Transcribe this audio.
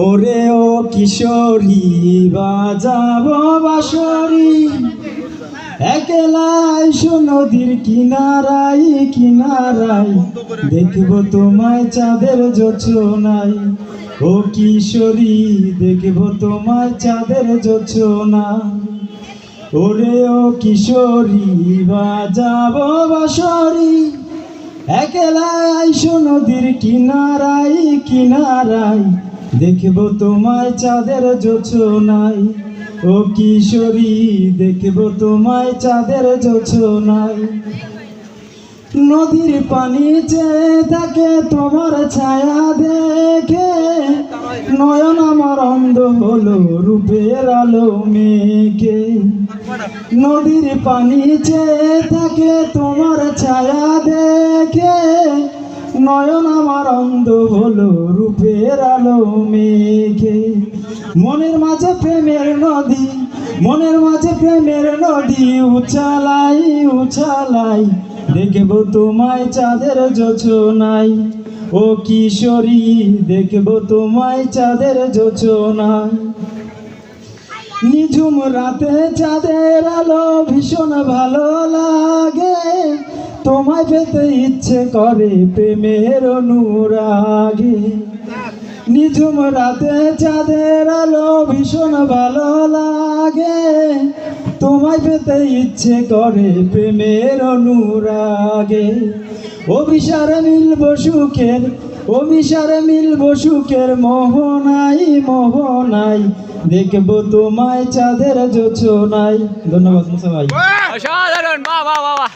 ওরে ও কিশোরী বাজাবো বাঁশরি, একলাই নদীর কিনারাই কিনারাই, দেখবো তোমায় চাঁদের জোছনায়। ও কিশোরী দেখবো তোমায় চাঁদের জোছনায়। ওরে ও কিশোরী বাজাবো বাঁশরি, একলাই নদীর কিনারাই কিনারাই, দেখবো তোমায় চাঁদের জোছনায়। ও কিশোরী দেখবো তোমায় চাঁদের জোছনায়। নদীর পানি চেয়ে থাকে তোমার ছায়া দেখে, নয়ন আমার অন্ধ হলো রূপের আলো মেঘে। নদীর পানি চেয়ে থাকে তোমার ছায়া দেখে, নয়ন আমার অন্ধ হলো রূপের আলো মেঘে। মনের মাঝে প্রেমের নদী, মনের মাঝে প্রেমের নদী উছালাই উছালাই, দেখবো তোমায় চাঁদের জোছনায়। ও কিশোরী দেখবো তোমায় চাঁদের জোছনায়। নিঝুম রাতে চাঁদের আলো ভীষণ ভালো লাগে, তোমায় পেতে ইচ্ছে করে প্রেমের অনুরাগে। নিঝুম রাতে চাঁদের আলো ভীষণ ভালো লাগে, তোমায় পেতে ইচ্ছে করে প্রেমের অনুরাগে। অভিসারে মিলব সুখের, অভিসারে মিলব সুখের মোহনাই মোহনাই, দেখবো তোমায় চাঁদের জোছনায়। ধন্যবাদ সবাই। অসাধারণ, বাহ বাহ বাহ।